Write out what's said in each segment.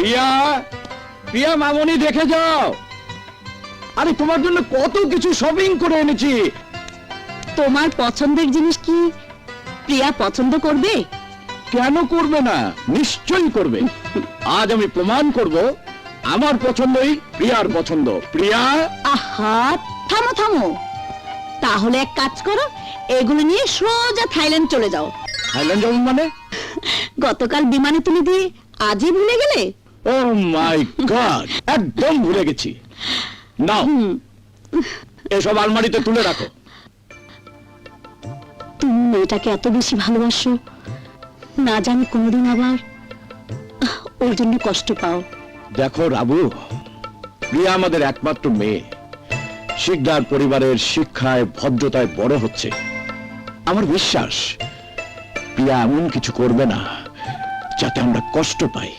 প্রিয়া, প্রিয়া মামনি দেখে যাও। আরে তোমার জন্য কত কিছু শপিং করে এনেছি। তোমার পছন্দের জিনিস কি প্রিয়া পছন্দ করবে? কেন করবে না, নিশ্চয়ই করবে। আজ আমি প্রমাণ করব আমার পছন্দই প্রিয়ার পছন্দ। প্রিয়া, আহা, থামো থামো। তাহলে এক কাজ করো, এগুলো নিয়ে সোজা থাইল্যান্ড চলে যাও। থাইল্যান্ড যাবো মানে? গতকাল বিমানে তুলে দিয়ে আজই ভুলে গেলে? ও মাই গড, একদম ভুলে গেছি। নাও, এসব আলমারিতে তুলে রাখো। তুমি মেয়েটাকে এত বেশি ভালোবাসো, না জানি কোনোদিন আবার ওর জন্য কষ্ট পাও। দেখো রাবু, প্রিয়া আমাদের একমাত্র মেয়ে। শিকদার পরিবারের শিক্ষায় ভদ্রতায় বড় হচ্ছে। আমার বিশ্বাস প্রিয়া এমন কিছু করবে না যাতে আমরা কষ্ট পাই।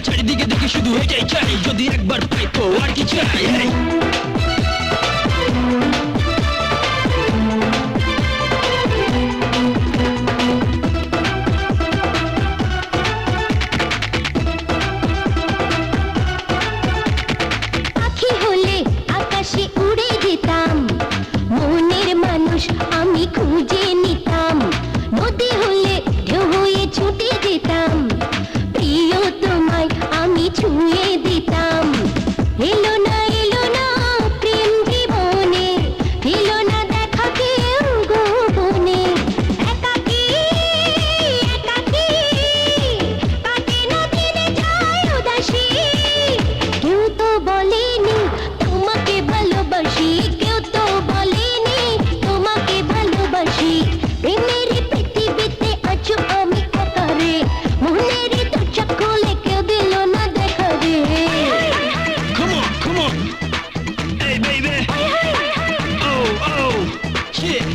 চারিদিকে দেখি শুধু এটাই চাই, যদি একবার পাই তো আর কি চাই। পাখি হলে আকাশে উড়ে যেতাম, মনের মানুষ আমি খুঁজে নিতাম। নদী হলে ঢেউ হয়ে ছুটে যেতাম, প্রিয় তোমায় আমি ছুঁয়ে দিতাম। এলো না প্রেম জীবনে, এলো না দেখা কেউ গোপনে। একাকী একাকী কাটে না দিনে যায় উদাসী। কেউ তো বলেনি তোমাকে ভালোবাসি, কেউ তো বলেনি তোমাকে ভালোবাসি। প্রেমের পৃথিবীতে আছো আমি একা রে, মনের দরজা খুলে কেউ দিল না দেখা রে। Come on, come on. Hey baby. Oh, oh. Shit.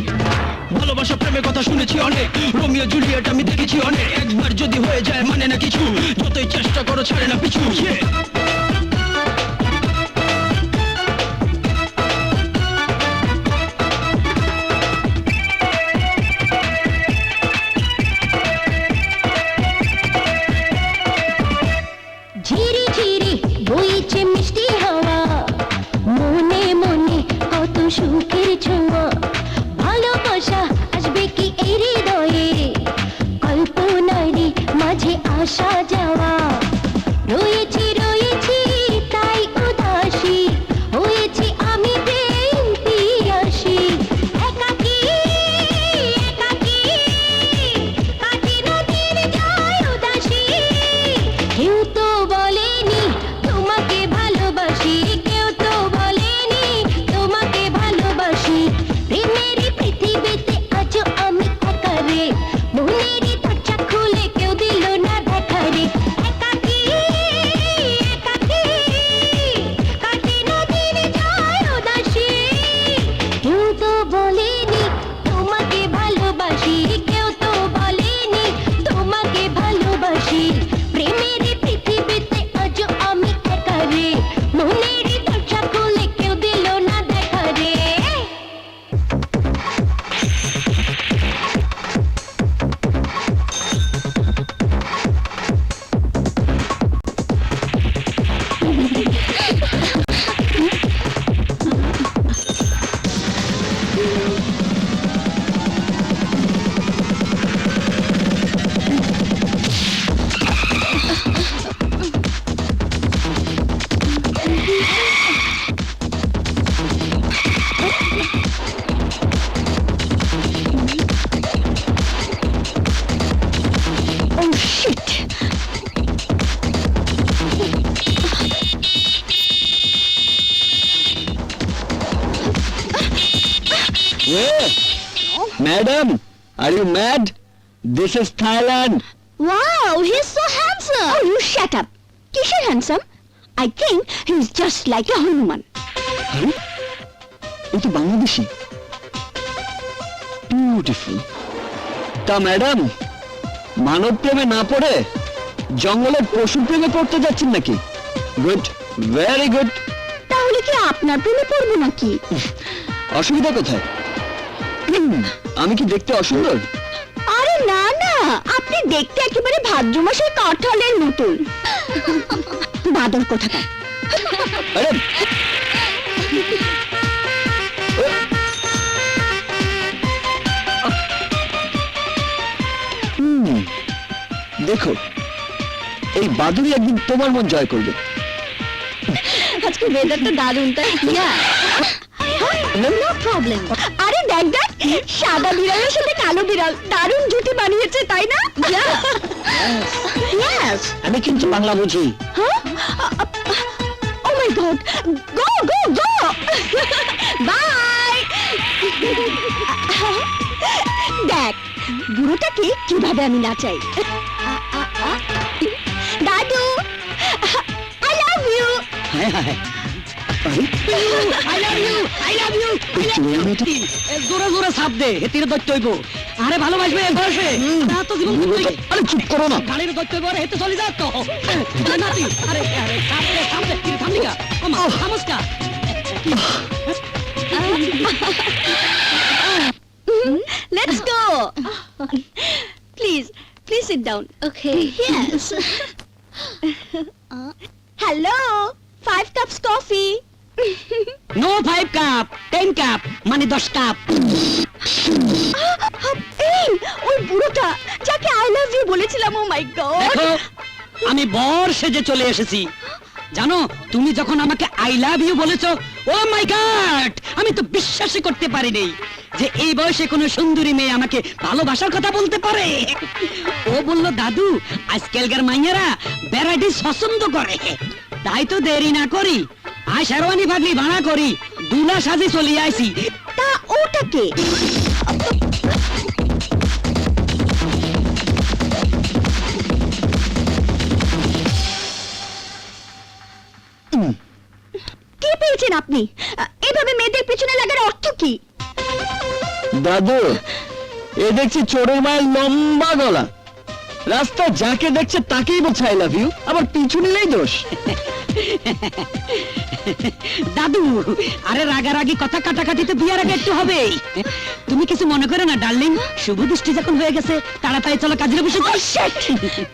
ভালোবাসা প্রেমের কথা শুনেছি অনেক, রোমিও জুলিয়েট আমি দেখেছি অনেক। একবার যদি হয়ে যায় মানে না কিছু, যতই চেষ্টা করো ছাড়ে না পিছু। Shit. ঝিরি ঝিরি বইছে মিষ্টি হাওয়া, মনে মনে কত সুখের ছোঁয়া। ভালোবাসা আসবে কি এই হৃদয়ে, কল্পনারই মাঝে আসা যাওয়া। রয়েছি রয়েছি তাই উদাসী, হয়েছি আমি প্রেম পিয়াসী। একাকী একাকী কাটে না দিন যায় উদাসী। কেউ তো বলেনি তোমাকে ভালোবাসি, কেউ তো বলেনি তোমাকে ভালোবাসি। Madam, are you mad? This is Thailand. Wow, he's so handsome. Oh, you shut up. কিসের handsome? I think he's just like a Hanuman. আরে এই তো বাংলাদেশি। বিউটিফুল। তা ম্যাডাম, মানব প্রেমে না পড়ে জঙ্গলের পশু প্রেমে পড়তে যাচ্ছেন নাকি? Good, very good. তাহলে কি আপনার প্রেমে পড়বো নাকি? অসুবিধা কোথায়? আমি কি দেখতে অসুন্দর? আরে না না, আপনি দেখতে একেবারে ভাদ্র মাসের কাঁঠালের মতন। বাদল কোথাকার। আরে দেখো, এই বাদুড়ি একদিন তোমার মন জয় করবে। আজকে ওয়েদারটা দারুণ, তাই না? No problem. আরে দেখ দেখ, সাদা বিড়ালের সাথে কালো বিড়াল দারুণ জুটি বানিয়েছে, তাই না? ইয়েস। আমি কিন্তু বাংলা বুঝি। Oh my god, go go go, bye. দেখ বুড়োটাকে কিভাবে আমি নাচাই। দাদু, আই লাভ ইউ। হ্যাঁ হ্যাঁ I love you, I love you, I love you. জোরে জোরে চাপ দে, হেতিরে দৈত্য হইব। আরে ভালোবাসবে এই বয়সে, তা তো জীবন করতে হবে। আরে চুপ করো না। গাড়ির দৈত্য হইব, আরে হেতে চলে যা তো। আরে নাতি, আরে আরে থাম দে, কি থামলি গা? ওমা, থামস কা? Let's go. Please, please sit down. Okay. Yes. Hello. 5 cups coffee. No 5 cup, 10 cup, মানে 10 কাপ। এই ওই বুড়োটা যাকে আই লাভ ইউ বলেছিলাম, ও মাই গড। দেখো, আমি বর সেজে চলে এসেছি। জানো, তুমি যখন আমাকে আই লাভ ইউ বলেছো, ও মাই গড, আমি তো বিশ্বাসই করতে পারিনি যে এই বয়সে কোনো সুন্দরী মেয়ে আমাকে ভালোবাসার কথা বলতে পারে। ও বলল, দাদু, আজকালকার মাইয়ারা ভ্যারাইটি পছন্দ করে, তাই তো দেরি না করি আই শেরওয়ানি ভাগলি ভাড়া করি দুলা সাজি চলে আইছি। তা ওটাকে কি পেয়েছেন আপনি? এভাবে মেয়েদের পেছনে লাগার অর্থ কি? দাদু, এ দেখছি চোরের মায়ের লম্বা গলা, রাস্তা যাকে দেখছে তাকেই বলছে আই লাভ ইউ, আবার পিছু নিলেই দোষ। দাদু, আরে রাগারাগি কথা কাটাকাটি তো বিয়ার আগে একটু হবেই। তুমি কিছু মনে করো না ডার্লিং, শুভ দৃষ্টি যখন হয়ে গেছে তাড়াতাড়ি চলো কাজে বসে যাও।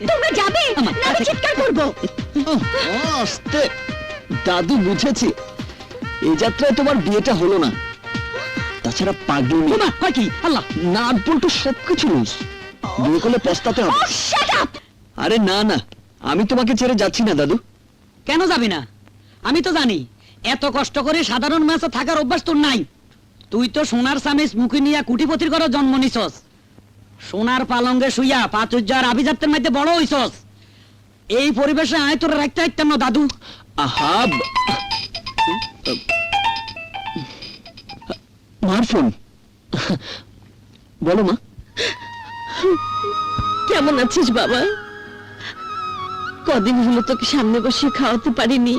তোমরা যাবে না? আমি চিৎকার করবো। আস্তে। দাদু, বুঝেছি, এই যাত্রায় তোমার বিয়েটা হলো না। তাছাড়া পাগলি ওমা, হয় কি? আল্লাহ, নাট বল্টু সবকিছু লুজ। বিয়ে করলে পস্তাতে হবে। Oh, shut up! আরে না না, আমি তোমাকে ছেড়ে যাচ্ছি না দাদু। কেন যাবি না? আমি তো জানি এত কষ্ট করে সাধারণ মাছে থাকার অভ্যাস তোর নাই। তুই তো সোনার সামিস মুখে নিয়া কুটিপতির ঘরে জন্ম নিছস, সোনার পালঙ্গে শুইয়া পাচুর্যার আভিজাত্যের মধ্যে বড় হইছস। এই পরিবেশে আয় তোর রাখতে পারতাম না দাদু। আহা, মার ফোন। বলো মা। কেমন আছিস বাবা? কদিন হলো তোকে সামনে বসে খাওয়াতে পারিনি।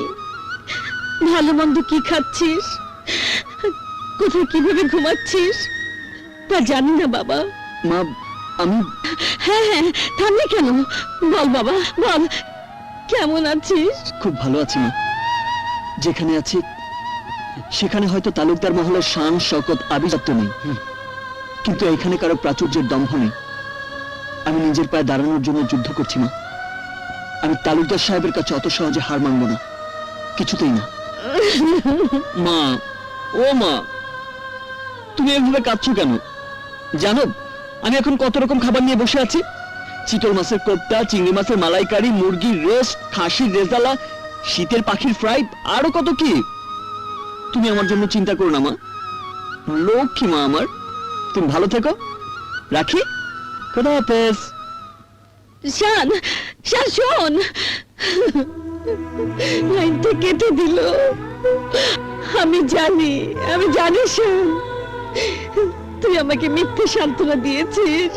ভালো মন্দ কি খাচ্ছিস, কোথায় কিভাবে ঘুমাচ্ছিস তা জানি না বাবা। মা, আমি হ্যাঁ হ্যাঁ, থামলি কেন? বল বাবা, বল, কেমন আছিস? খুব ভালো আছি মা। যেখানে আছি সেখানে হয়তো তালুকদার মহলের শান শওকত আভিজাত্য নেই, কিন্তু এখানে কারো প্রাচুর্যের দম্ভ নেই। আমি নিজের পায়ে দাঁড়ানোর জন্য যুদ্ধ করছি মা। আমি তালুকদার সাহেবের কাছে অত সহজে হার মানব না, কিছুতেই না। মা, ও মা, তুমি এভাবে কাঁদছো কেন? জানো আমি এখন কত রকম খাবার নিয়ে বসে আছি? চিতল মাছের কোপ্তা, চিংড়ি মাছের মালাইকারি, মুরগির রোস্ট, খাসির রেজালা, শীতের পাখির ফ্রাই, আরো কত কি। তুমি আমার জন্য চিন্তা করো না মা, লক্ষ্মী মা আমার। তুমি ভালো থেকো, রাখি। খোদা হাফেজ। শান, শান শোন, লাইনটা কেটে দিল। আমি জানি শান, তুই আমাকে মিথ্যে সান্ত্বনা দিয়েছিস।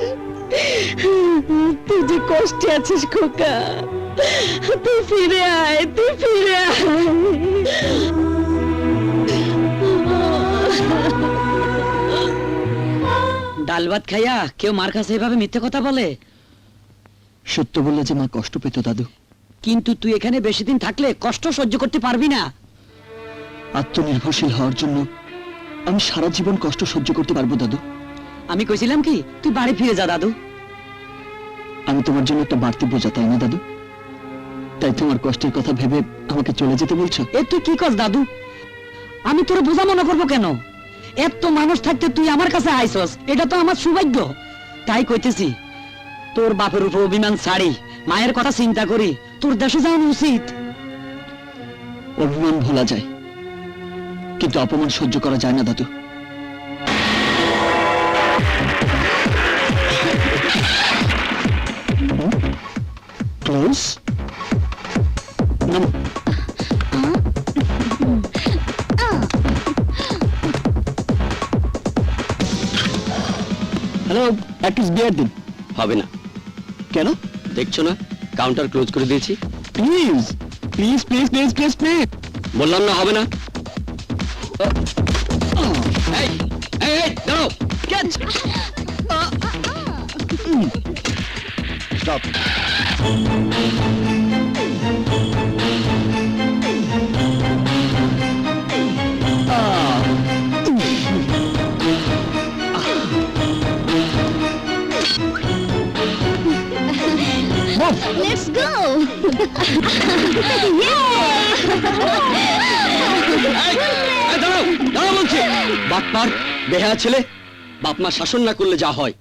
তুই যে কষ্টে আছিস খোকা, তুই ফিরে আয়, তুই ফিরে আয়। ডাল ভাত খাইয়া কেউ মার কাছে এভাবে মিথ্যে কথা বলে? সত্য বললে যে মা কষ্ট পেত দাদু। কিন্তু তুই এখানে বেশি দিন থাকলে কষ্ট সহ্য করতে পারবি না। আত্মনির্ভরশীল হওয়ার জন্য আমি সারা জীবন কষ্ট সহ্য করতে পারবো দাদু। আমি কইছিলাম কি তুই বাড়ি ফিরে যা দাদু। আমি তোমার জন্য একটা বাড়তি বোঝা, তাই না দাদু? তাই তোমার কষ্টের কথা ভেবে আমাকে চলে যেতে বলছো? এ তুই কি কর দাদু? আমি তোর বোঝা মনে করবো কেন? এত মানুষ থাকতে তুই আমার কাছে আইসস, এটা তো আমার সৌভাগ্য। তাই কইতেছি তোর বাপের উপর অভিমান ছাড়ি মায়ের কথা চিন্তা করি তোর দেশে যাওয়া উচিত। অভিমান ভোলা যায়, কিন্তু অপমান সহ্য করা যায় না দাদু। ক্লোজ হ্যালো, এক পিস বিয়ার দিন। হবে না। কেন? দেখছো না কাউন্টার ক্লোজ করে দিয়েছি। Please please please please please please. বললাম না হবে না। এই, এই, এই, দাঁড়াও। স্টপ। Let's go. এই, দাঁড়াও, দাঁড়াও বলছি। বাটপার, বেহায়া ছেলে, বাপ মা শাসন না করলে যা হয়।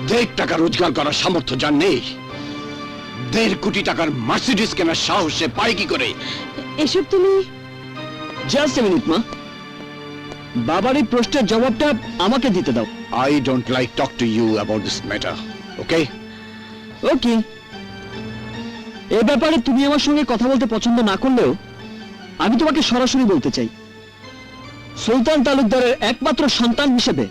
দেড় টাকা রোজগার করার সামর্থ্য যার নেই, 1.5 কোটি টাকার মার্সিডিজ কেনার সাহস সে পায় কি করে? এসব তুমি জাস্ট এ মিনিট মা, বাবার এই প্রশ্নের জবাবটা আমাকে দিতে দাও। I don't like talk to you about this matter, okay? ওকে, এ ব্যাপারে তুমি আমার সঙ্গে কথা বলতে পছন্দ না করলেও আমি তোমাকে সরাসরি বলতে চাই, সুলতান তালুকদারের একমাত্র সন্তান হিসেবে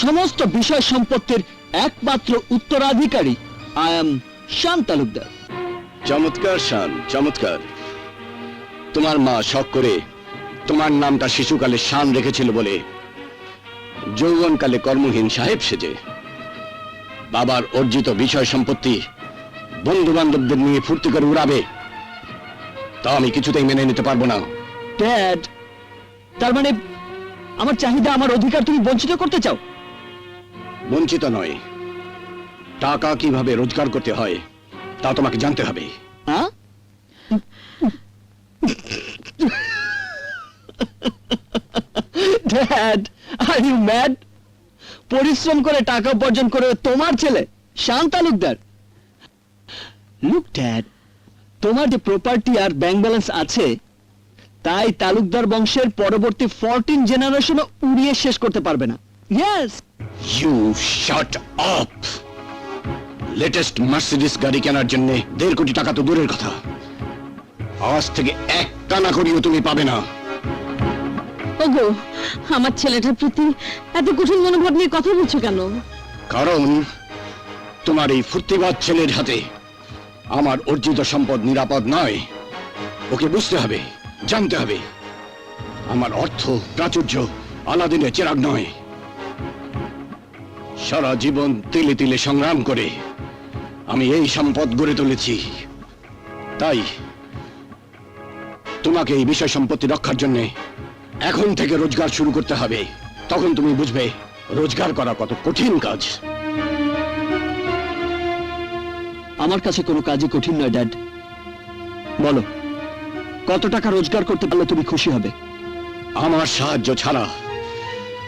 সমস্ত বিষয় সম্পত্তির একমাত্র উত্তরাধিকারী আই এম শান তালুকদার। চমৎকার শান, চমৎকার। তোমার মা শখ করে তোমার নামটা শিশুকালে শান রেখেছিল বলে যৌবনকালে কর্মহীন সাহেব সেজে বাবার অর্জিত বিষয় সম্পত্তি বন্ধু বান্ধবদের নিয়ে ফুর্তি করে উড়াবে, তা আমি কিছুতেই মেনে নিতে পারবো না। ড্যাড, তার মানে আমার চাহিদা, আমার অধিকার তুমি বঞ্চিত করতে চাও? বঞ্চিত নয়, টাকা কিভাবে রোজগার করতে হয় তা তোমাকে জানতে হবে। হ্যাঁ? Dad, are you mad? পরিশ্রম করে টাকা উপার্জন করে তোমার ছেলে শান তালুকদার। লুক ড্যাড, তোমার যে প্রপার্টি আর ব্যাংক ব্যালেন্স আছে তাই তালুকদার বংশের পরবর্তী 14 জেনারেশনও উড়িয়ে শেষ করতে পারবে না। Yes. You shut up. Latest Mercedes গাড়ি কেনার জন্য 1.5 কোটি টাকা তো দূরের কথা, আজ থেকে 1 কানা করিও তুমি পাবে না। ওগো, আমার ছেলেটার প্রতি এত কঠিন মনোভাব নিয়ে কথা বলছো কেন? কারণ তোমার এই ফুর্তিবাজ ছেলের হাতে আমার অর্জিত সম্পদ নিরাপদ নয়। ওকে বুঝতে হবে, জানতে হবে, আমার অর্থ প্রাচুর্য আলাদিনের চেরাগ নয়। সারা জীবন তিলে তিলে সংগ্রাম করে আমি এই সম্পদ গড়ে তুলেছি, তাই তোমাকে এই বিষয় সম্পত্তি রক্ষার জন্য এখন থেকে রোজগার শুরু করতে হবে। তখন তুমি বুঝবে রোজগার করা কত কঠিন কাজ। আমার কাছে কোনো কাজই কঠিন নয় ড্যাড। বলো, কত টাকা রোজগার করতে পারলে তুমি খুশি হবে? আমার সাহায্য ছাড়া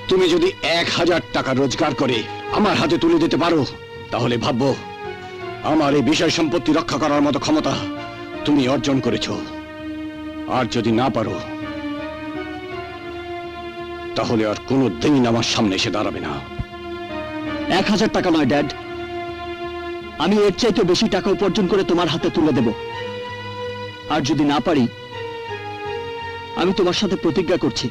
তুমি যদি 1000 টাকা রোজগার করে আমার হাতে তুলে দিতে পারো তাহলে ভাববো আমার এই বিষয় সম্পত্তি রক্ষা করার মতো ক্ষমতা তুমি অর্জন করেছো। আর যদি না পারো তাহলে আর কোনো দিন আমার সামনে এসে দাঁড়াবে না। 1000 টাকা নয় ড্যাড, আমি এর চাইতে বেশি টাকা উপার্জন করে তোমার হাতে তুলে দেব। আর যদি না পারি, আমি তোমার সাথে প্রতিজ্ঞা করছি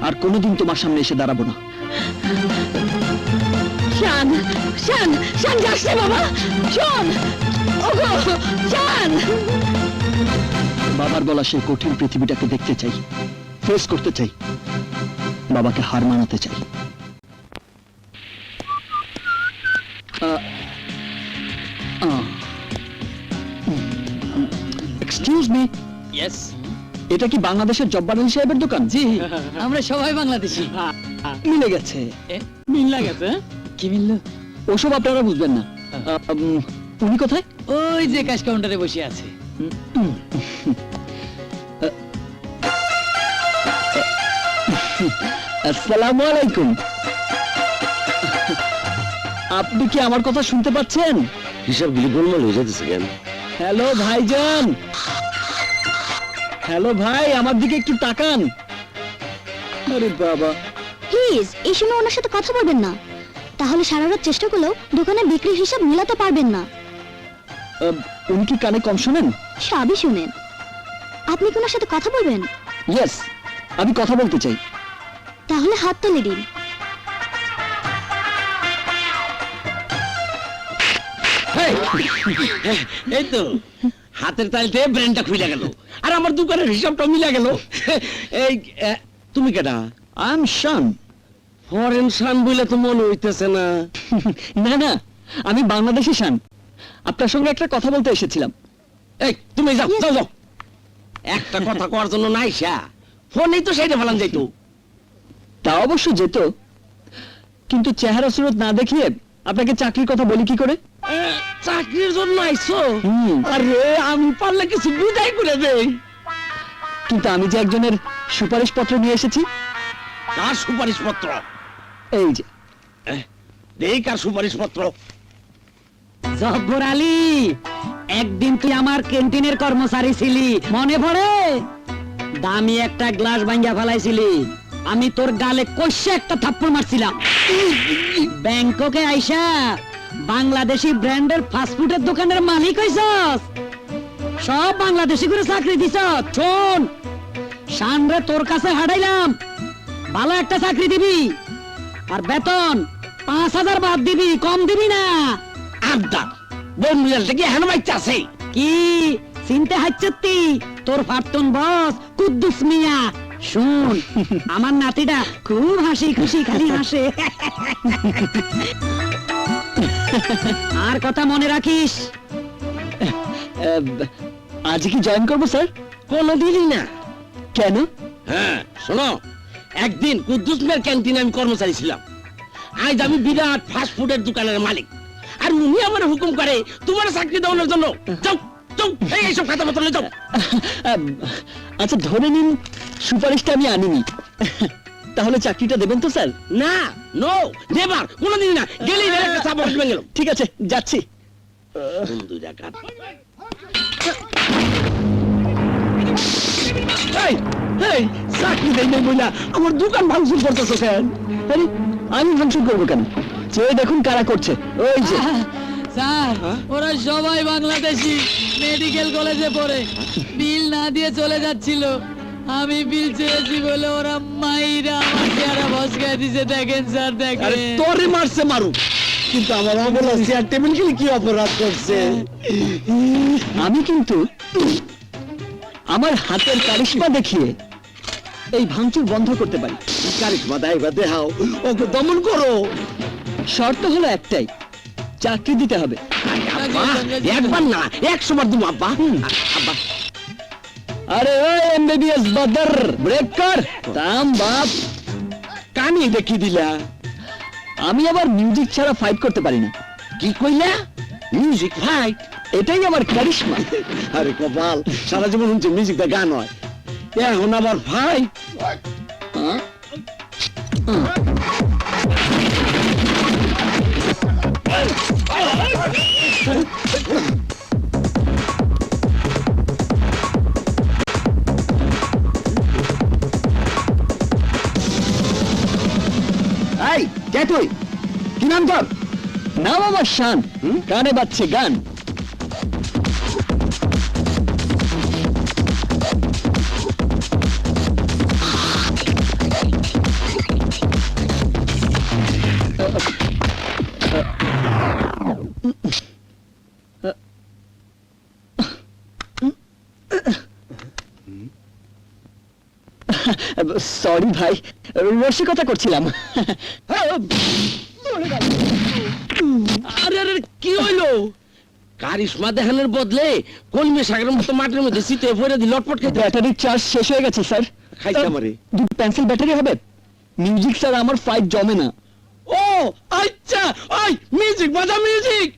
আর কোনোদিন তোমার সামনে এসে দাঁড়াবো না। শান শান শান যাস রে বাবা, শোন ওগো শান। বাবার বলা সেই কঠিন পৃথিবীটাকে দেখতে চাই, ফেস করতে চাই, বাবাকে হার মানাতে চাই। এক্সকিউজ মি, ইয়েস, এটা কি বাংলাদেশের জব্বারুল সাহেবের দোকান? জি, আমরা সবাই বাংলাদেশি। মিলে গেছে। মিল লাগেছে? কি মিললো? ওসব আপনারা বুঝবেন না। উনি কোথায়? ওই যে ক্যাশ কাউন্টারে বসে আছে। আসসালামু আলাইকুম। আপনি কি আমার কথা শুনতে পাচ্ছেন? হিসাবগুলি গোলমাল হয়ে যেতেছে কেন? হ্যালো ভাইজান, হ্যালো ভাই, আমার দিকে একটু তাকান। আরে বাবা, প্লিজ এই সময় ওনার সাথে কথা বলবেন না, তাহলে সারা রাত চেষ্টা করলেও দোকানে বিক্রির হিসাব মিলাতে পারবেন না। উনি কি কানে কম শোনেন? সবই শুনেন। আপনি কি ওনার সাথে কথা বলবেন? ইয়েস, আমি কথা বলতে চাই। তাহলে হাত তুলে দিন। এই তো হাতের তালতে ব্রেনটা খুলে গেল আর আমার দোকানের হিসাবটা মিলে গেল। এই তুমি কেডা? I am Shaan. Foreign Shaan বলে তো মনে হইতেছে না। না না, আমি বাংলাদেশি শান। আপনার সঙ্গে একটা কথা বলতে এসেছিলাম। এই তুমি যাও যাও যাও, একটা কথা করার জন্য নাইসা ফোনেই তো সেইটা ফেলান যাইতো। তা অবশ্য যেত, কিন্তু চেহারা সুরত না দেখিয়ে আপনাকে চাকরির কথা বলি কি করে? চাকরির জন্য আইছো? হুম। আরে আমি পারলে কিছু বিদায় করে দেই। কিন্তু আমি যে একজনের সুপারিশ পত্র নিয়ে এসেছি। কার সুপারিশ পত্র? এই যে। দেই কার সুপারিশ পত্র? জব্বর আলী, একদিন তুই আমার ক্যান্টিনের কর্মচারী ছিলি, মনে পড়ে? দামি একটা গ্লাস ভাঙ্গা ফেলাইছিলি, আমি তোর গালে কষে একটা থাপ্পড় মারছিলাম। ব্যাংককে আইসা বাংলাদেশি ব্র্যান্ডের ফাস্টফুডের দোকানের মালিক হইছস, সব বাংলাদেশি করে চাকরি দিছ। শোন, সানরে তোর কাছে হারাইলাম, ভালো একটা চাকরি দিবি আর বেতন 5,000 বাদ দিবি, কম দিবি না। আবদার বোন মিলালটা কি এখনো বাইতে আছে? কি চিনতে হাচ্ছতি? তোর ফারতুন বস কুদ্দুস মিয়া। শুন, আমার নাতিটা খুব হাসি খুশি খালি হাসে। আর কথা মনে রাখিস। আজ কি জয়েন করবো স্যার? কোনোদিনই না। কেন? হ্যাঁ শোনো, একদিন কুদ্দুস মিয়ার ক্যান্টিনে আমি কর্মচারী ছিলাম, আজ আমি বিরাট ফাস্ট ফুডের দোকানের মালিক, আর উনি আমার হুকুম করে তোমার চাকরি দেওয়ার জন্য। যাও যাও, এইসব খাতা পত্র যাও। আচ্ছা ধরে নিন সুপারিশটা আমি আনিনি, তাহলে চাকরিটা দেবেন তো স্যার? না, নো, নেভার, কোনোদিন না। গেলেই একটা চাপ আসবে গেল। ঠিক আছে, যাচ্ছি। বন্ধু জাকাত। এই, এই, চাকরি দেই নাই বইলা আমার দোকান ভাঙচুর করতেছো কেন? আরে আমি ভাঙচুর করবো কেন? চেয়ে দেখুন কারা করছে। ওই যে। স্যার, ওরা সবাই বাংলাদেশি, মেডিকেল কলেজে পড়ে, বিল না দিয়ে চলে যাচ্ছিল। আমি বিল চেয়েছি বলে ওরা মাইরা আমার চেহারা ভসকায় দিছে। দেখেন স্যার, আরে দেখেন। তোরে মারছে মারুক, কিন্তু আমার অবলা চেয়ার টেবিল খেলে কি অপরাধ করছে? আমি কিন্তু আমার হাতের কারিশমা দেখিয়ে এই ভাঙচুর বন্ধ করতে পারি। কারিশমা দেয় বা দেখাও, ওকে দমন করো। শর্ত হলো একটাই, চাকরি দিতে হবে। আব্বা, একবার না 100 বার তুমি আব্বা। আব্বা আরে ওই এমবিবিএস বাদর, ব্রেক কর। দাম বাপ, কানি দেখি দিলা। আমি আবার মিউজিক ছাড়া ফাইট করতে পারি না। কি কইলা? Music fight? এটাই আমার কারিশমা। আরে কপাল, সারা জীবন শুনছে মিউজিক দা গান হয়, এখন আবার ফাইট। এই কে তুই? কি নাম তোর? নাম আমার শান, কানে বাজছে গান। সরি ভাই, রসিকতা করছিলাম। আরে আরে কি হইলো? কারিশমা দেখানোর বদলে কলমে শাকের মতো মাটির মধ্যে শীতে ভরে দি লটপট খেতে। ব্যাটারির চার্জ শেষ হয়ে গেছে স্যার। খাইছে আমারে। দুটো পেন্সিল ব্যাটারি হবে? মিউজিক স্যার আমার ফাইট জমে না। ও আচ্ছা, ওই মিউজিক বাজা মিউজিক।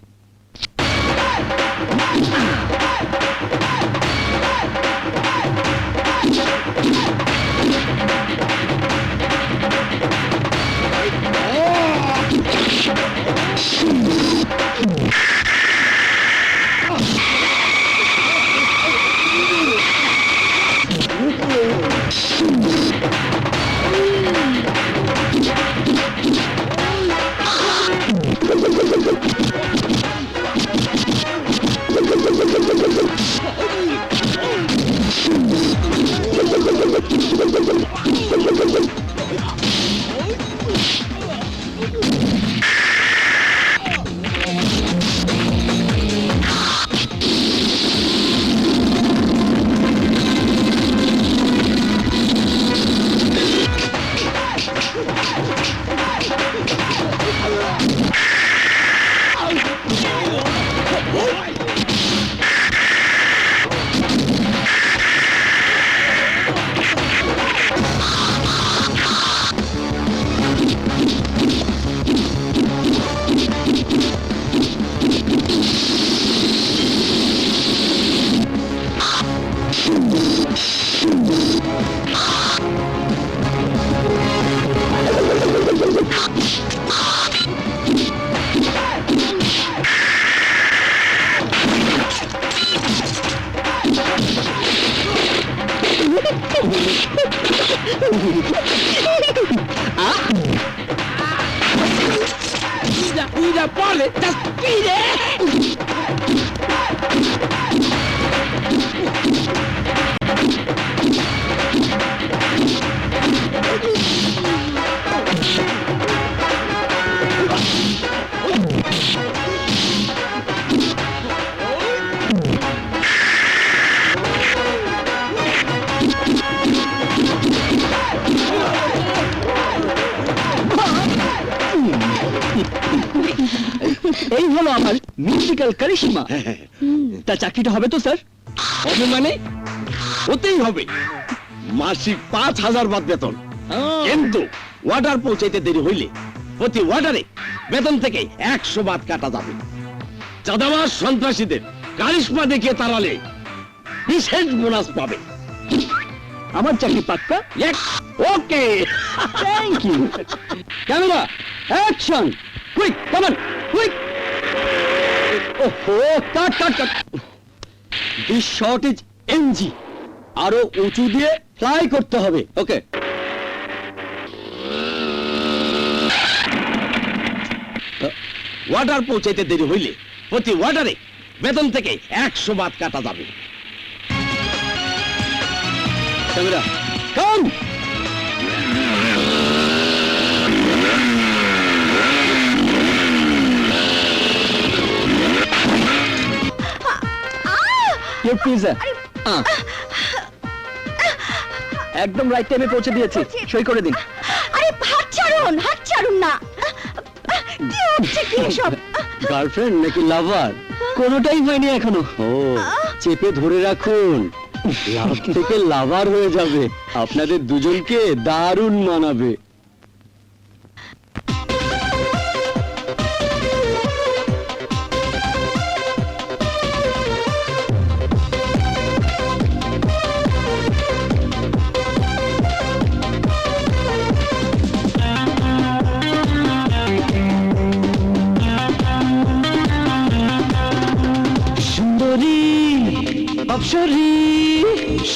Mira, pole, ¡Taspire! এই হলো আমার মিউজিক্যাল কারিশমা। তা চাকরিটা হবে তো স্যার? হবে মানে হতেই হবে। মাসিক 5,000 বাদ বেতন। কিন্তু ওয়াটার পৌঁছাইতে দেরি হইলে প্রতি ওয়াটারে বেতন থেকে 100 বাদ কাটা যাবে। চাঁদাবাজ সন্ত্রাসীদের কারিশমা দেখিয়ে তাড়ালে বিশেষ বোনাস পাবে। আমার চাকরি পাক্কা। Okay, thank you. Camera action, quick come on quick. ওহো, cut cut cut. This shot is NG. আরো উঁচু দিয়ে ফ্লাই করতে হবে। ওকে। ওয়াটার পৌঁছাইতে দেরি হইলে প্রতি ওয়াটারে বেতন থেকে 100 বাদ কাটা যাবে। Camera come. Your pizza. একদম রাইট টাইমে পৌঁছে দিয়েছি, সই করে দিন। আরে হাত ছাড়ুন না। কি হচ্ছে কি সব? গার্লফ্রেন্ড নাকি লাভার? কোনোটাই হয়নি এখনো। ও, চেপে ধরে রাখুন, লাভ থেকে লাভার হয়ে যাবে। আপনাদের দুজনকে দারুণ মানাবে। অপসরী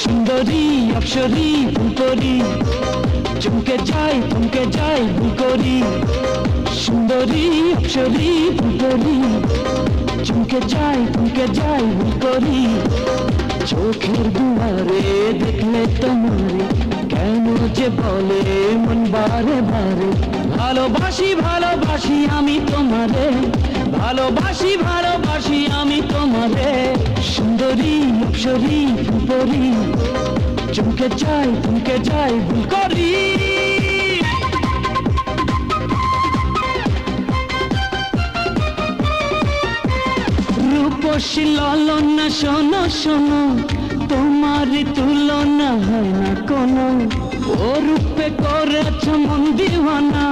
সুন্দরী, অপসরী ফুলকরি, চমকে যাই ফুলকরি। সুন্দরী অপসরী ফুলকরি, চমকে যাই ফুলকরি। চোখের দুয়ারে দেখলে তোমারে কেন যে বলে মন বারে বারে, ভালোবাসি ভালোবাসি আমি তোমারে, ভালোবাসি ভালোবাসি আমি তোমারে। সুন্দর সুন্দরী অপ্সরী ফুলপরি চমকে যাই ভুল করি রূপসী লালনা শোনো শোনো তোমার তুলনা হয় না কোনো ও রূপে করেছ মন দিওয়ানা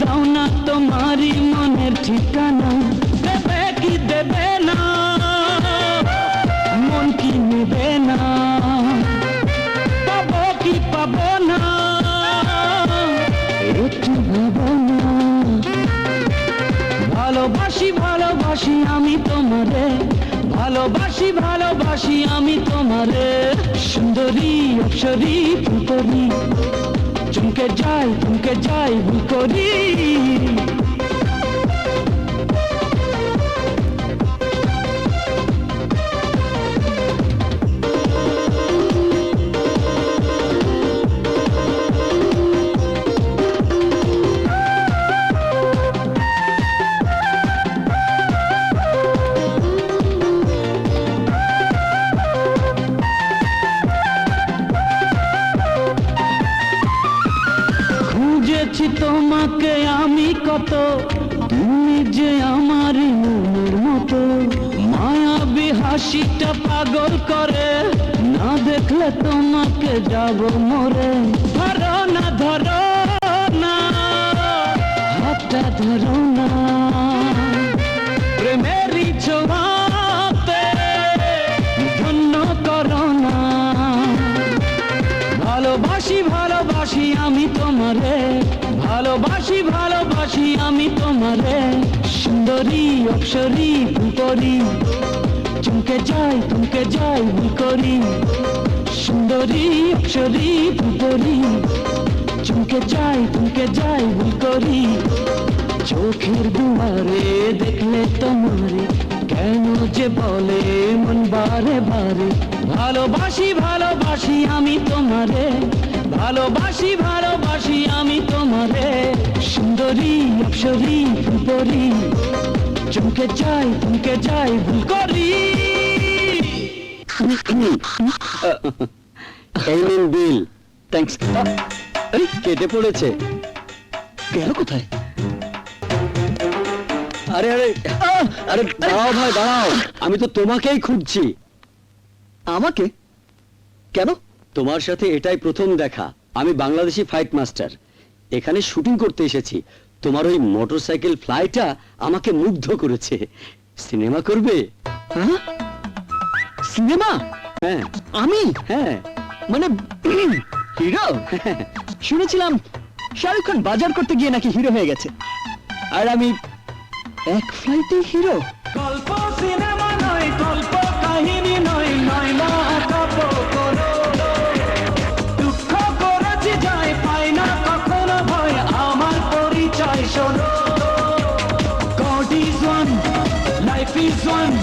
দাও না তোমারই মনের ঠিকানা দেবে কি দেবে না মন কি নেবে না পাবো কি পাবো না একটু ভাবো না ভালোবাসি আমি তোমারে ভালোবাসি আমি তোমারে সুন্দরী অপ্সরী ফুলকরি চমকে যাই ভুল করি খুঁজেছি তোমাকে আমি কত তুমি যে আমার মনের মতো মায়াবী হাসিটা পাগল করে না দেখলে তোমাকে যাব মরে ধরো না হাতটা ধরো না প্রেমেরই ছোঁয়াতে ধন্য করো না ভালোবাসি আমি তোমারে ভালোবাসি আমি তোমারে সুন্দরী অপ্সরী ফুলকরি চমকে যাই ভুল করি সুন্দরী অপ্সরী ফুলকরি চমকে যাই ভুল করি চোখের দুয়ারে দেখলে তোমারে কেন যে বলে মন বারে বারে ভালোবাসি আমি তোমারে ভালোবাসি আমি তোমারে সুন্দরী অপ্সরী ফুলকরি চমকে যাই ভুল করি এই নিন বিল থ্যাঙ্কস কেটে পড়েছে গেল কোথায় আরে দাঁড়াও ভাই দাঁড়াও আমি তো তোমাকেই খুঁজছি আমাকে কেন তোমার সাথে এটাই প্রথম দেখা আমি বাংলাদেশি ফাইট মাস্টার এখানে শুটিং করতে এসেছি তোমার ওই মোটরসাইকেল ফ্লাইটা আমাকে মুগ্ধ করেছে সিনেমা করবে হ্যাঁ সিনেমা হ্যাঁ আমি হ্যাঁ মানে হিরো শুনেছিলাম শাহরুখ খান বাজার করতে গিয়ে নাকি হিরো হয়ে গেছে আর আমি এক ফ্লাইটে হিরো গল্প সিনেমা নয় গল্প কাহিনী নয় না দুঃখ করেছি যায় পাই না কখনো ভয় আমার পরিচয় শোনো God is one, life is one,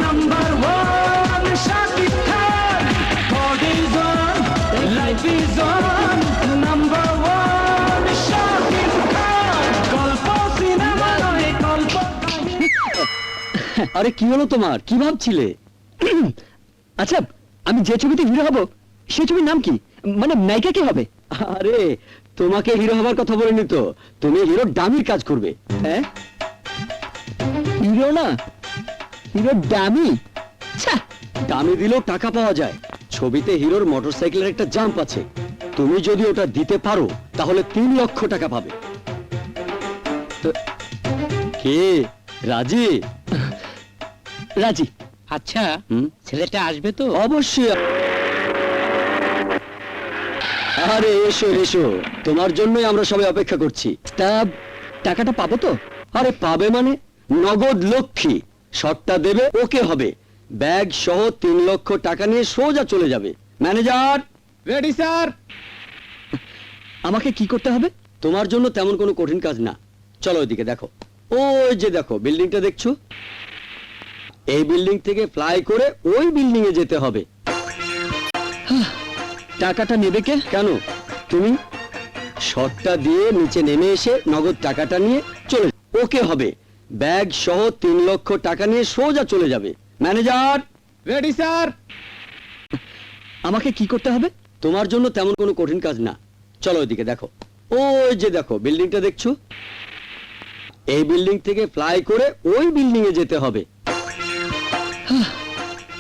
number one, Shakib Khan. God is one, life is one, number one, Shakib Khan. গল্প সিনেমা নয় গল্প আরে কি হলো তোমার কি ভাবছিলে আচ্ছা আমি যে ছবিতে হিরো হব সে ছবির নাম কি মানে নায়িকা কে হবে আরে তোমাকে হিরো হবার কথা বলিনি তো তুমি হিরো ডামির কাজ করবে হ্যাঁ হিরো না হিরো ডামি দামি দিলেও টাকা পাওয়া যায় ছবিতে হিরোর মোটরসাইকেলের একটা জাম্প আছে তুমি যদি ওটা দিতে পারো তাহলে 3 লক্ষ টাকা পাবে তো, কে রাজি রাজি আচ্ছা হুম? ছেলেটা আসবে তো অবশ্যই আরে এসো এসো তোমার জন্যই আমরা সবাই অপেক্ষা করছি তা টাকাটা পাবো তো আরে পাবে মানে নগদ লক্ষ্মী শটটা দেবে ওকে হবে ব্যাগ সহ 3 লক্ষ টাকা নিয়ে সোজা চলে যাবে ম্যানেজার রেডি স্যার আমাকে কি করতে হবে তোমার জন্য তেমন কোনো কঠিন কাজ না চলো ওইদিকে দেখো ওই যে দেখো বিল্ডিংটা দেখছো এই বিল্ডিং থেকে ফ্লাই করে ওই বিল্ডিং এ যেতে হবে টাকাটা নেবে কে কেন তুমি শটটা দিয়ে নিচে নেমে এসে নগদ টাকাটা নিয়ে চলে ওকে হবে ব্যাগ সহ 3 লক্ষ টাকা নিয়ে সোজা চলে যাবে ম্যানেজার রেডি স্যার। আমাকে কি করতে হবে? তোমার জন্য তেমন কোনো কঠিন কাজ না। চলো ওইদিকে দেখো, ওই যে দেখো বিল্ডিংটা দেখছো, এই বিল্ডিং থেকে ফ্লাই করে ওই বিল্ডিং এ যেতে হবে।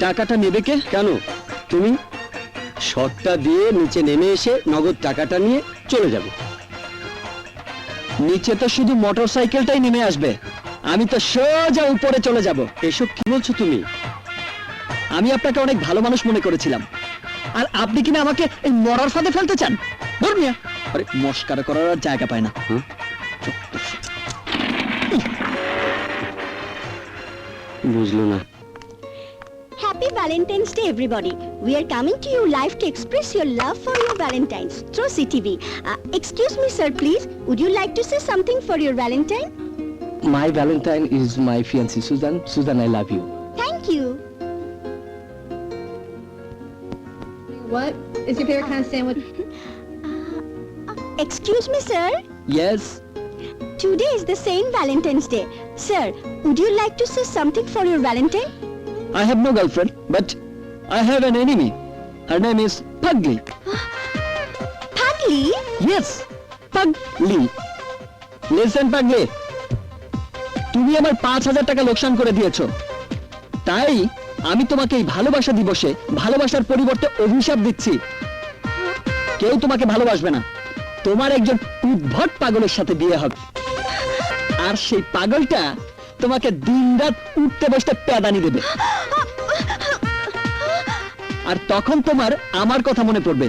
টাকাটা নেবে কে? কেন? তুমি শটটা দিয়ে নিচে নেমে এসে নগদ টাকাটা নিয়ে চলে যাবে। নিচে তো শুধু মোটরসাইকেলটাই নেমে আসবে, আমি তো সোজা উপরে চলে যাব। এসব কি বলছো তুমি? আমি আপনাকে অনেক ভালো মানুষ মনে করেছিলাম, আর আপনি কিনা আমাকে এই মরার ফাঁদে ফেলতে চান। ধরুন মিয়া, আরে মস্কারা করার আর জায়গা পায় না। হ্যাঁ? বুঝলো না। Happy Valentine's Day, everybody. We are coming to you live to express your love for your Valentines through CTV. Excuse me, sir, please. Would you like to say something for your Valentine? My Valentine is my fiancée Susan. Susan, I love you. Thank you. What is your favorite kind of sandwich? Excuse me, sir. Yes, Today is the Saint Valentine's Day. Sir, would you like to say something for your Valentine? I have no girlfriend, but I have an enemy. Her name is Pugly. Pugly? Yes, Pugly. Listen, Pugly. তুমি আমার 5,000 টাকা লোকসান করে দিয়েছো, তাই আমি তোমাকে এই ভালোবাসা দিবসে ভালোবাসার পরিবর্তে অভিশাপ দিচ্ছি। কেউ তোমাকে ভালোবাসবে না, তোমার একজন উদ্ভট পাগলের সাথে বিয়ে হবে, আর সেই পাগলটা তোমাকে দিনরাত উঠতে বসতে প্যাদানি দেবে, আর তখন তোমার আমার কথা মনে পড়বে।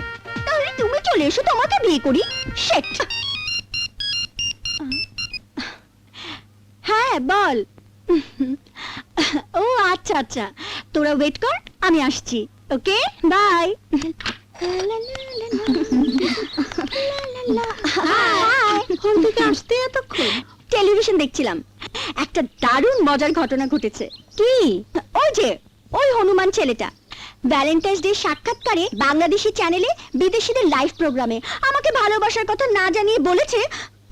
তাহলে তুমি চলে এসো, তোমাকে বিয়ে করি। Shit. হ্যাঁ বল। ও আচ্ছা আচ্ছা, তোরা ওয়েট কর, আমি আসছি। ওকে, বাই। আসতে এতক্ষণ টেলিভিশন দেখছিলাম, একটা দারুণ মজার ঘটনা ঘটেছে। কি? ওই যে ওই হনুমান ছেলেটা ভ্যালেন্টাইন্স ডে সাক্ষাৎকারে বাংলাদেশি চ্যানেলে বিদেশিদের লাইভ প্রোগ্রামে আমাকে ভালোবাসার কথা না জানিয়ে বলেছে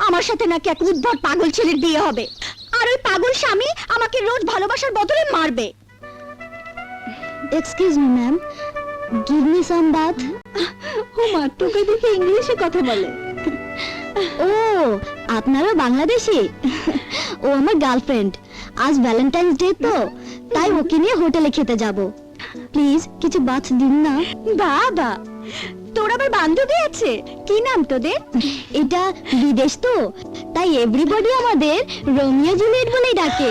আমার সাথে নাকি এক উদ্ভট পাগল ছেলের বিয়ে হবে, আর ওই পাগল স্বামী আমাকে রোজ ভালোবাসার বদলে মারবে। Excuse me ma'am, give me some bath. ও মা, তোকে দেখে ইংলিশে কথা বলে। ও, আপনারা বাংলাদেশি? ও আমার গার্লফ্রেন্ড, আজ ভ্যালেন্টাইন্স ডে তো, তাই ওকে নিয়ে হোটেলে খেতে যাব। প্লিজ কিছু বাথ দিন না। বাবা, তোর আবার বান্ধবী আছে? কি নাম তোদের? এটা বিদেশ তো, তাই এভরিবডি আমাদের রোমিও জুলিয়েট বলেই ডাকে।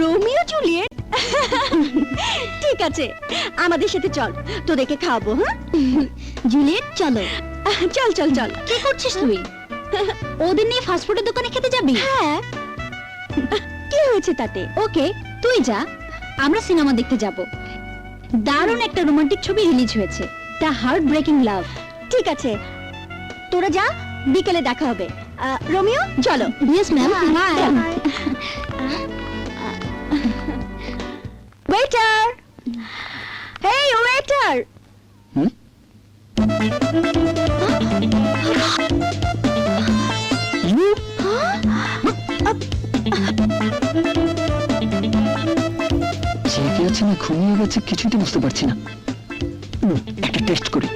Romeo Juliet? ঠিক আছে, আমাদের সাথে চল, তোদেরকে খাওয়াবো। হ্যাঁ জুলিয়েট, চলো। চল চল চল। কি করছিস তুই? ওদের নিয়ে ফাস্টফুডের দোকানে খেতে যাবি? হ্যাঁ। কি হয়েছে তাতে? ওকে, তুই যা, আমরা সিনেমা দেখতে যাব। দারুণ একটা রোমান্টিক ছবি রিলিজ হয়েছে, দ্য হার্ট ব্রেকিং লাভ। ঠিক আছে, তোরা যা, বিকেলে দেখা হবে। রোমিও, চলো। Yes ma'am. ওয়েটার, হেই ওয়েটার। জেগে আছে না ঘুমিয়ে গেছে কিছুই তো বুঝতে পারছি না। একটা টেস্ট করি।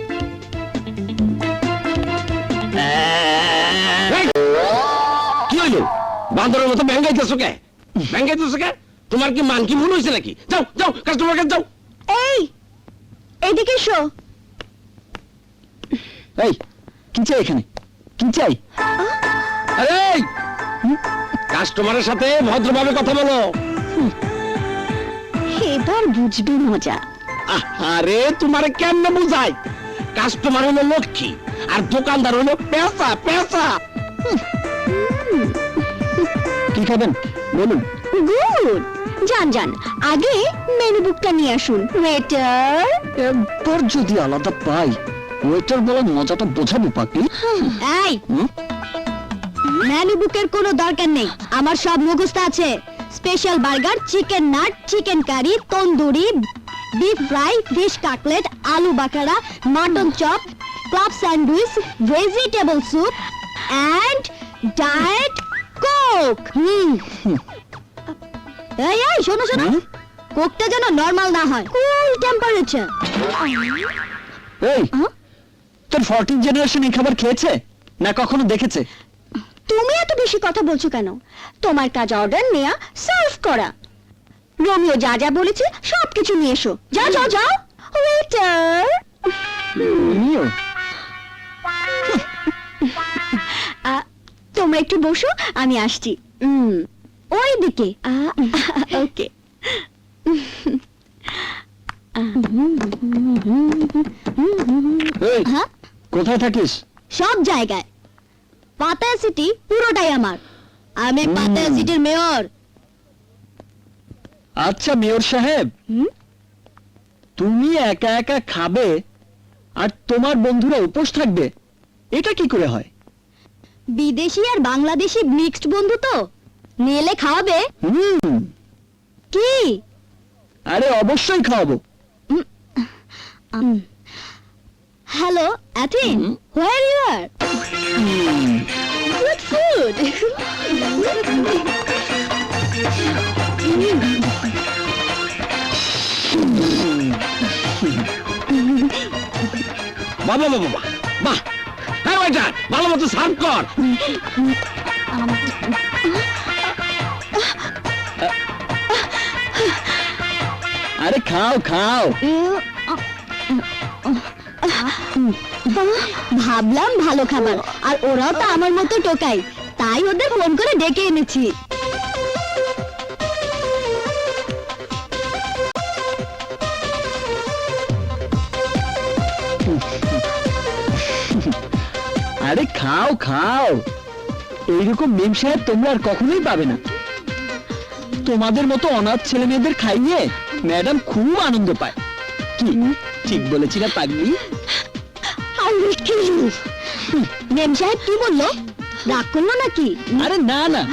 কি হইলো? বান্দরের মতো ব্যাঙ্গাইতেছো কে? ব্যাঙ্গাইতেছো কে? তোমার কি মান কি ভুল হয়েছে নাকি? যাও যাও, কাস্টমার কাছে যাও। এই, এদিকে এসো। এই, কি চাই এখানে? কি চাই? আরে কাস্টমারের সাথে ভদ্রভাবে কথা বলো। এবার বুঝবি মজা। আরে তোমারে কেমনে বুঝাই? কাস্টমার হলো লক্ষ্মী আর দোকানদার হলো পেঁচা পেঁচা। কি খাবেন বলুন? গুড, যান যান, আগে মেনু বুকটা নিয়ে আসুন। ওয়েটার। একবার যদি আলাদা পাই, ওয়েটার বলার মজাটা বোঝাবো পাগলি। এই, মেনু বুকের কোনো দরকার নেই, আমার সব মুখস্থ আছে। Special burger, chicken nut, chicken curry, tandoori, beef fry, fish cutlet, আলু বাকারা, mutton chop, club sandwich, vegetable soup and diet Coke. এই এই, শোনো শোনো, কোকটা যেন নরমাল না হয়, কুল টেম্পারেচার। এই হ্যাঁ? তোর 14 জেনারেশন এই খাবার খেয়েছে না কখনো দেখেছে? তুমি এত বেশি কথা বলছো কেন? তোমার কাজ অর্ডার নেয়া, সার্ভ করা। রোমিও যা যা বলেছে সবকিছু নিয়ে এসো। যাও যাও যাও। ওয়েটার, তুমিও? তোমরা একটু বসো, আমি আসছি। ওই দিকে। ওকে। এই হ্যাঁ, কোথায় থাকিস? সব জায়গায়। পাতায়া সিটি পুরোটাই আমার। আমি পাতায়া সিটির মেয়র। আচ্ছা মেয়র সাহেব, হুম? তুমি একা একা খাবে আর তোমার বন্ধুরা উপোস থাকবে, এটা কি করে হয়? বিদেশি আর বাংলাদেশি মিক্সড বন্ধু তো, নিলে খাওয়াবে কি? আরে অবশ্যই খাওয়াবো। হ্যালো অ্যাথিন, where you are? Good food. বাবা বাবা বাহ বাহ, হ্যাঁ ওইটা ভালো মতো সার্ভ কর। আরে খাও খাও। ভাবলাম ভালো খাবার, আর ওরাও তো আমার মতো টোকাই, তাই ওদের ফোন করে ডেকে এনেছি। আরে খাও খাও, এইরকম মেম সাহেব তোমরা আর কখনোই পাবে না। তোমাদের মতো অনাথ ছেলে মেয়েদের খাইয়ে ম্যাডাম খুব আনন্দ পায়। কি ঠিক বলেছি না পাগলি? মেম সাহেব কি বললো? রাগ করলো নাকি? আরে না না,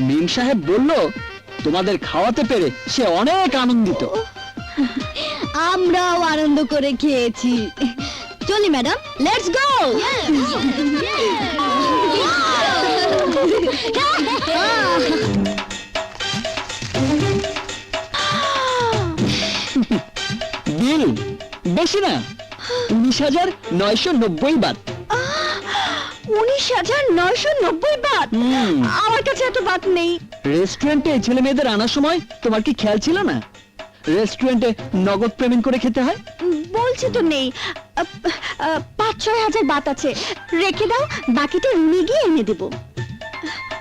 মেম সাহেব বললো তোমাদের খাওয়াতে পেরে সে অনেক আনন্দিত। আমরাও আনন্দ করে খেয়েছি। চলি ম্যাডাম, লেটস গো। বিল বেশি না, 19,990 বাত। 19,990 বাত? হুম। আমার কাছে এত বাত নেই। রেস্টুরেন্টে ছেলে মেয়েদের আনার সময় তোমার কি খেয়াল ছিল না? রেস্টুরেন্টে নগদ পেমেন্ট করে খেতে হয়। বলছি তো নেই। 5-6 হাজার বাত আছে, রেখে দাও, বাকিটা রুমে গিয়ে এনে দেবো।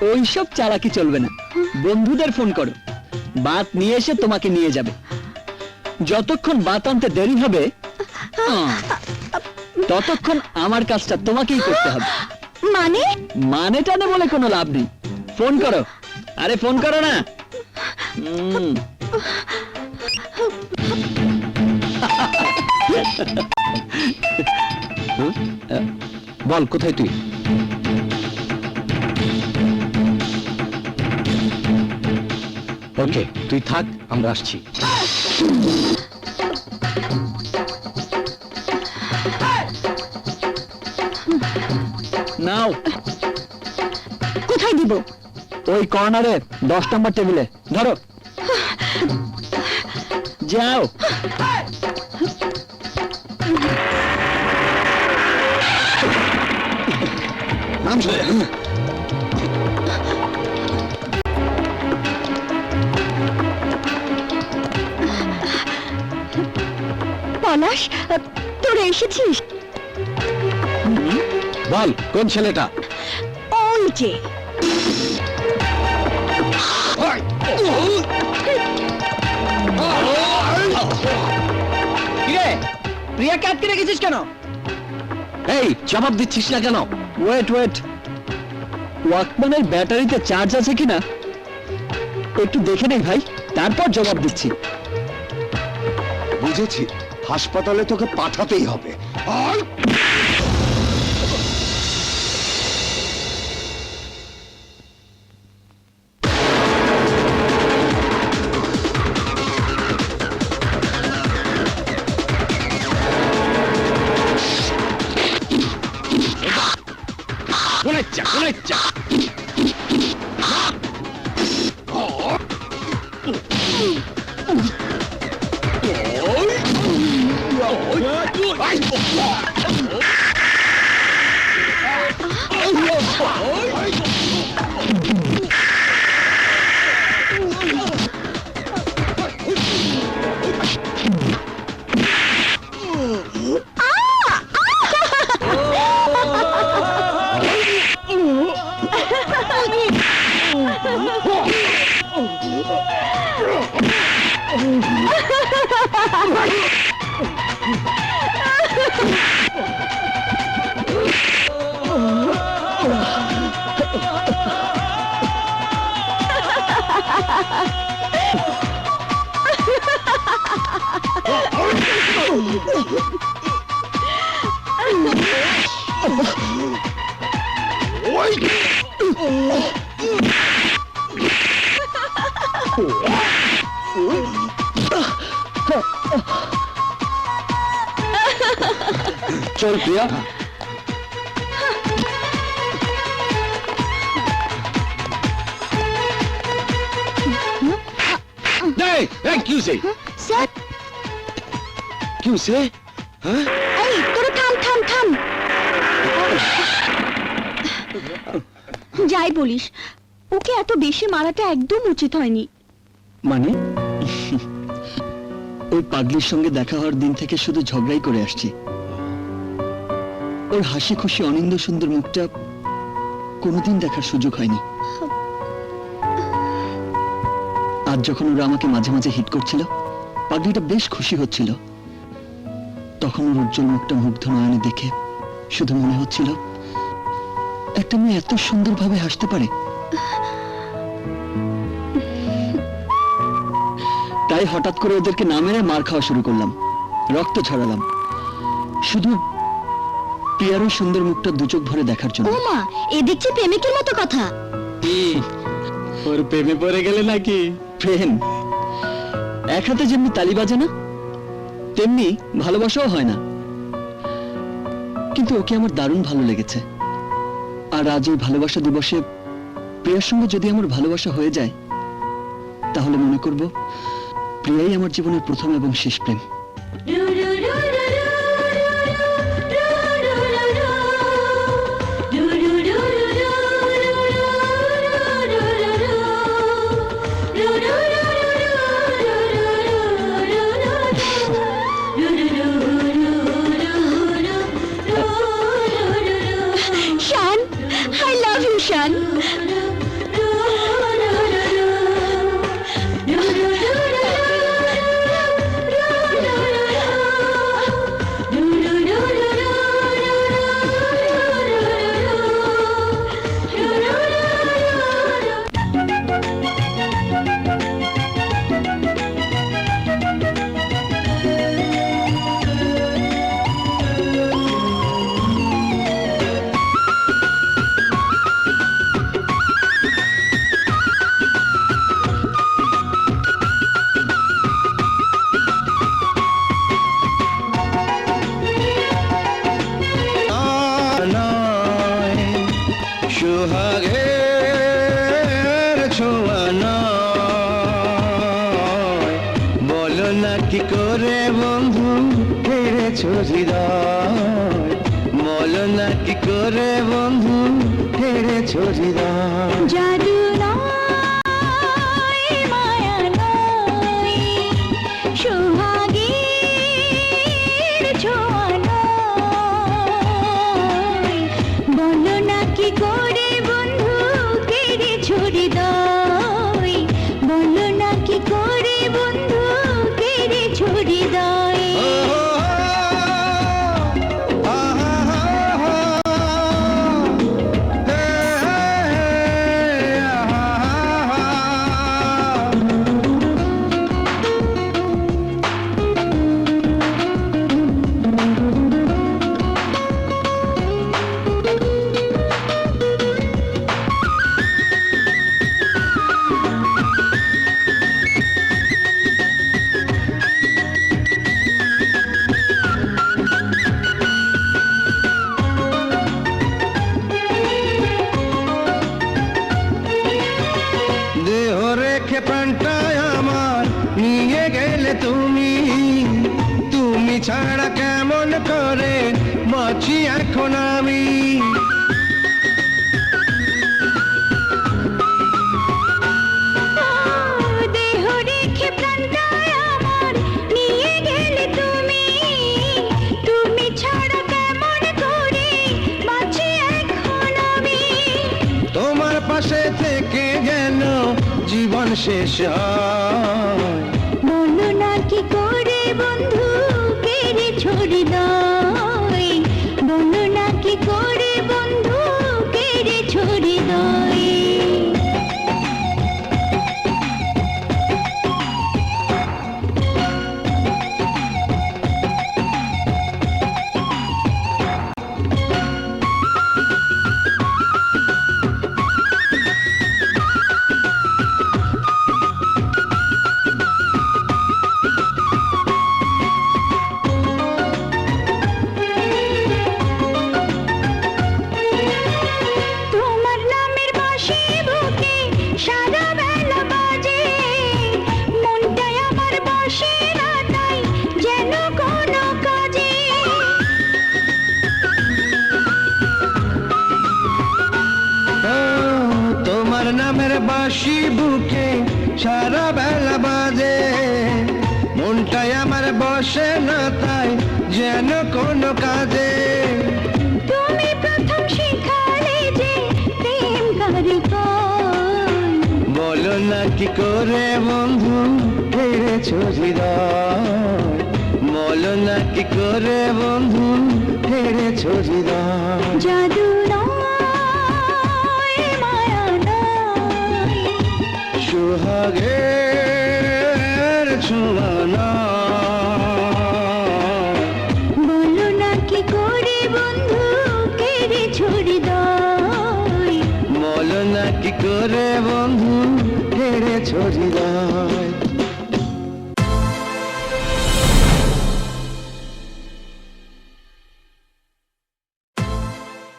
ওইসব চালাকি চলবে না, বন্ধুদের ফোন করো, বাত নিয়ে এসে তোমাকে নিয়ে যাবে। যতক্ষণ বাত আনতে দেরি হবে ততক্ষণ আমার কাজটা তোমাকেই করতে হবে। মানে? মানে টানে বলে কোনো লাভ নেই, ফোন করো। আরে ফোন করো না। বল কোথায় তুই? ওকে তুই থাক, আমরা আসছি। নাও, কোথায় দিব? ওই কর্নারে 10 নম্বর টেবিলে ধরো। যাও। পলাশ, তোরা এসেছিস? বল কোন ছেলেটা? ওই যে। কিরে, প্রিয়াকে আটকে রেখেছিস কেন? এই জবাব দিচ্ছিস না কেন? ওয়েট ওয়েট, ওয়াকম্যানের ব্যাটারিতে চার্জ আছে কিনা একটু দেখে নেই ভাই, তারপর জবাব দিচ্ছি। বুঝেছি, হাসপাতালে তোকে পাঠাতেই হবে। আয়! চল প্রিয়া। কিউসে স্যার কিউসে এই তোরা থাম থাম থাম যাই বলিস ওকে এত বেশি মারাটা একদম উচিত হয়নি। মানে ওই পাগলির সঙ্গে দেখা হওয়ার দিন থেকে শুধু ঝগড়াই করে আসছি। ওর হাসি খুশি অনিন্দ সুন্দর মুখটা কোনোদিন দেখার সুযোগ হয়নি। আজ যখন ওরা আমাকে মাঝে মাঝে হিট করছিল, পাগলিটা বেশ খুশি হচ্ছিল, তখন ওর উজ্জ্বল মুখটা মুগ্ধ নয়নে দেখে শুধু মনে হচ্ছিল একটা মেয়ে এত সুন্দরভাবে হাসতে পারে। তাই হঠাৎ করে ওদেরকে না মেরে মার খাওয়া শুরু করলাম, রক্ত ছড়ালাম, শুধু প্রিয়ার ওই সুন্দর মুখটা দু চোখ ভরে দেখার জন্য। ও মা এ দেখছি প্রেমিকের মতো কথা। ওর প্রেমে পড়ে গেলে নাকি? প্রেম এক হাতে যেমনি তালি বাজে না, তেমনি ভালোবাসাও হয় না। কিন্তু ওকে আমার দারুণ ভালো লেগেছে। আর আজ এই ভালোবাসা দিবসে প্রিয়ার সঙ্গে যদি আমার ভালোবাসা হয়ে যায়, তাহলে মনে করব প্রিয়াই আমার জীবনের প্রথম এবং শেষ প্রেম। শান আই লাভ ইউ শান। সোহাগের ছোঁয়া নয়, বলো না কি করে বন্ধু হেরেছো হৃদয়, বলো না কি করে বন্ধু হেরেছো হৃদয়। জাদু নয় মায়া নয় সোহাগের ছোঁয়া নয়, বলো না কি করে বন্ধু কেড়েছো হৃদয়, বলো না কি করে বন্ধু কেড়েছো হৃদয়। ছাড়া কেমন করে বাঁচি এখন আমি দেহ রেখে প্রাণটায় আমার নিয়ে গেলে তুমি তুমি ছাড়া কেমন করে বাঁচি এখন আমি তোমার পাশে থেকে যেন জীবন শেষ হয় বলো না কি করে বন্ধু কেড়ে ছড়ি দয় বলো না কি করে বন্ধু কেড়ে ছড়ি দয় তোমার নামের বাঁশি বুকে সারা বেলা বাজে মনটাই আমার বসে না তাই যেন কোনো কাজে ও, তোমার নামের বাঁশি বুকে সারা বেলা বাজে মনটাই আমার বসে না তাই যেন কোনো কাজে তুমি প্রথম শিখালে যে প্রেম কারিগর বলো না কি করে বন্ধু হেরেছ হৃদয় বলো না কি করে বন্ধু হেরেছ হৃদয় জাদু নয় মায়া নয় সুহাগের ছোঁয়ানা বলো না কি করে বন্ধু কেড়ে ছড়ি দয় বলো না কি করে বন্ধু হেরেছ হৃদয়